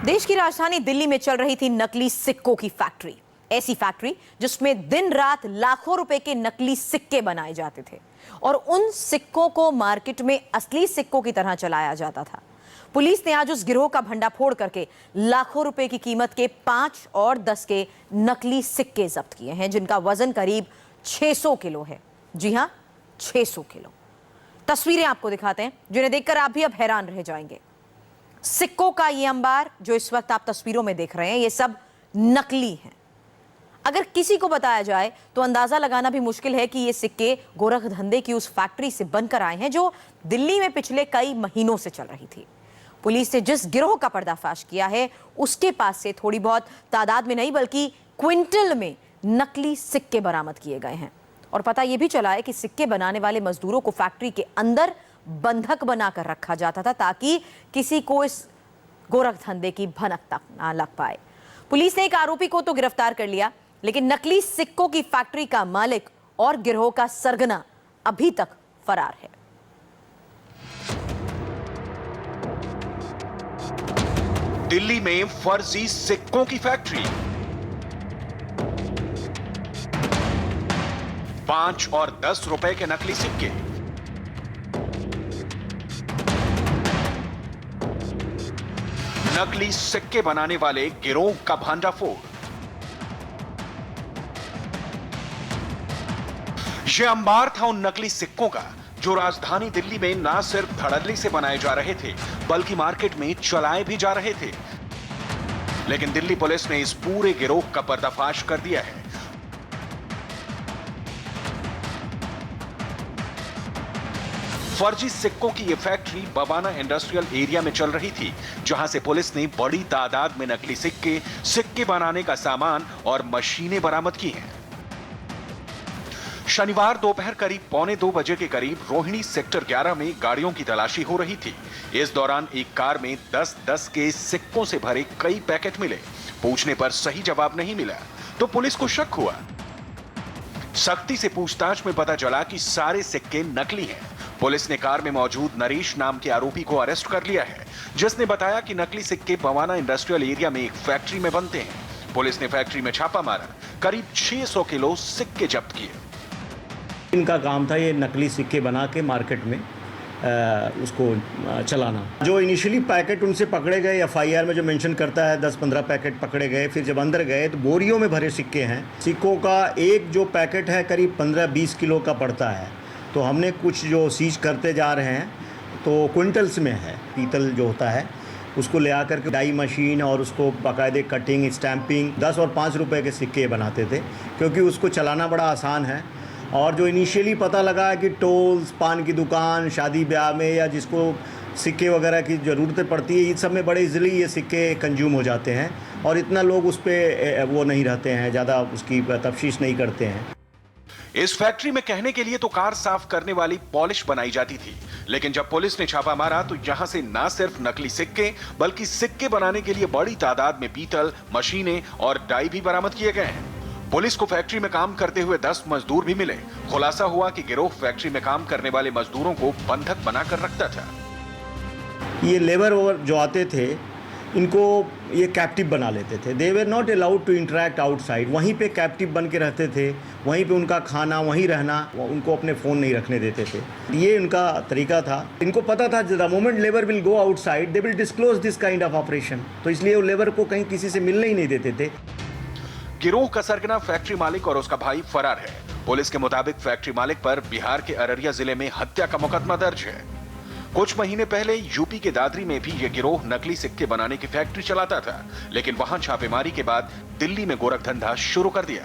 देश की राजधानी दिल्ली में चल रही थी नकली सिक्कों की फैक्ट्री। ऐसी फैक्ट्री जिसमें दिन रात लाखों रुपए के नकली सिक्के बनाए जाते थे और उन सिक्कों को मार्केट में असली सिक्कों की तरह चलाया जाता था। पुलिस ने आज उस गिरोह का भंडाफोड़ करके लाखों रुपए की कीमत के 5 और 10 के नकली सिक्के जब्त किए हैं, जिनका वजन करीब 600 किलो है। जी हां, 600 किलो। तस्वीरें आपको दिखाते हैं जिन्हें देखकर आप भी अब हैरान रह जाएंगे। सिक्कों का ये अंबार जो इस वक्त आप तस्वीरों में देख रहे हैं, ये सब नकली हैं। अगर किसी को बताया जाए तो अंदाजा लगाना भी मुश्किल है कि ये सिक्के गोरख धंधे की उस फैक्ट्री से बनकर आए हैं जो दिल्ली में पिछले कई महीनों से चल रही थी। पुलिस ने जिस गिरोह का पर्दाफाश किया है उसके पास से थोड़ी बहुत तादाद में नहीं बल्कि क्विंटल में नकली सिक्के बरामद किए गए हैं। और पता यह भी चला है कि सिक्के बनाने वाले मजदूरों को फैक्ट्री के अंदर बंधक बनाकर रखा जाता था ताकि किसी को इस गोरख धंधे की भनक तक ना लग पाए। पुलिस ने एक आरोपी को तो गिरफ्तार कर लिया, लेकिन नकली सिक्कों की फैक्ट्री का मालिक और गिरोह का सरगना अभी तक फरार है। दिल्ली में फर्जी सिक्कों की फैक्ट्री, 5 और 10 रुपए के नकली सिक्के। नकली सिक्के बनाने वाले गिरोह का भंडाफोड़। यह अंबार था उन नकली सिक्कों का जो राजधानी दिल्ली में न सिर्फ धड़ल्ले से बनाए जा रहे थे बल्कि मार्केट में चलाए भी जा रहे थे। लेकिन दिल्ली पुलिस ने इस पूरे गिरोह का पर्दाफाश कर दिया है। फर्जी सिक्कों की यह फैक्ट्री बवाना इंडस्ट्रियल एरिया में चल रही थी, जहां से पुलिस ने बड़ी तादाद में नकली सिक्के बनाने का सामान और मशीनें बरामद की हैं। शनिवार दोपहर करीब 1:45 बजे के करीब रोहिणी सेक्टर 11 में गाड़ियों की तलाशी हो रही थी। इस दौरान एक कार में 10-10 के सिक्कों से भरे कई पैकेट मिले। पूछने पर सही जवाब नहीं मिला तो पुलिस को शक हुआ। सख्ती से पूछताछ में पता चला कि सारे सिक्के नकली हैं। पुलिस ने कार में मौजूद नरेश नाम के आरोपी को अरेस्ट कर लिया है, जिसने बताया कि नकली सिक्के बवाना इंडस्ट्रियल एरिया में एक फैक्ट्री में बनते हैं। पुलिस ने फैक्ट्री में छापा मारा, करीब 600 किलो सिक्के जब्त किए। इनका काम था ये नकली सिक्के बना के मार्केट में उसको चलाना। जो इनिशियली पैकेट उनसे पकड़े गए, एफआईआर में जो मेंशन करता है 10-15 पैकेट पकड़े गए, फिर जब अंदर गए तो बोरियों में भरे सिक्के हैं। सिक्कों का एक जो पैकेट है करीब 15-20 किलो का पड़ता है। तो हमने कुछ जो सीज करते जा रहे हैं तो क्विंटल्स में है। पीतल जो होता है उसको ले आकर के डाई मशीन और उसको बाकायदे कटिंग, स्टैंपिंग 10 और 5 रुपए के सिक्के बनाते थे, क्योंकि उसको चलाना बड़ा आसान है। और जो इनिशियली पता लगा कि टोल्स, पान की दुकान, शादी ब्याह में या जिसको सिक्के वगैरह की ज़रूरतें पड़ती है, इन सब में बड़े इजीली ये सिक्के कंज्यूम हो जाते हैं और इतना लोग उस पर वो नहीं रहते हैं, ज़्यादा उसकी तफ्शीश नहीं करते हैं। इस फैक्ट्री में कहने के लिए तो कार साफ करने वाली पॉलिश बनाई जाती थी, लेकिन जब पुलिस ने छापा मारा तो यहां से न सिर्फ नकली सिक्के बल्कि सिक्के बनाने के लिए बड़ी तादाद में पीतल, मशीनें और डाई भी बरामद किए गए हैं। पुलिस को फैक्ट्री में काम करते हुए 10 मजदूर भी मिले। खुलासा हुआ कि गिरोह फैक्ट्री में काम करने वाले मजदूरों को बंधक बनाकर रखता था। ये लेबर जो आते थे इनको ये कैप्टिव बना लेते थे। They were not allowed to interact outside. वहीं पे कैप्टिव बन के रहते थे, वहीं पे उनका खाना, वहीं रहना, उनको अपने फ़ोन नहीं रखने देते थे। ये उनका तरीका था। इनको पता था the moment labour will go outside they will disclose this kind of operation. तो इसलिए वो लेबर को कहीं किसी से मिलने ही नहीं देते थे। गिरोह का सरगना फैक्ट्री मालिक और उसका भाई फरार है। पुलिस के मुताबिक फैक्ट्री मालिक पर बिहार के अररिया जिले में हत्या का मुकदमा दर्ज है। कुछ महीने पहले यूपी के दादरी में भी यह गिरोह नकली सिक्के बनाने की फैक्ट्री चलाता था, लेकिन वहां छापेमारी के बाद दिल्ली में गोरख धंधा शुरू कर दिया।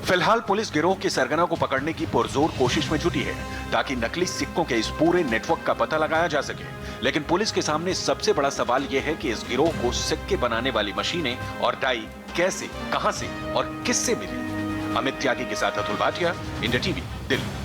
फिलहाल पुलिस गिरोह के सरगना को पकड़ने की पुरजोर कोशिश में जुटी है ताकि नकली सिक्कों के इस पूरे नेटवर्क का पता लगाया जा सके। लेकिन पुलिस के सामने सबसे बड़ा सवाल यह है कि इस गिरोह को सिक्के बनाने वाली मशीनें और डाई कैसे, कहां से और किससे मिली। अमित त्यागी के साथ अतुल भाटिया, इंडिया टीवी, दिल्ली।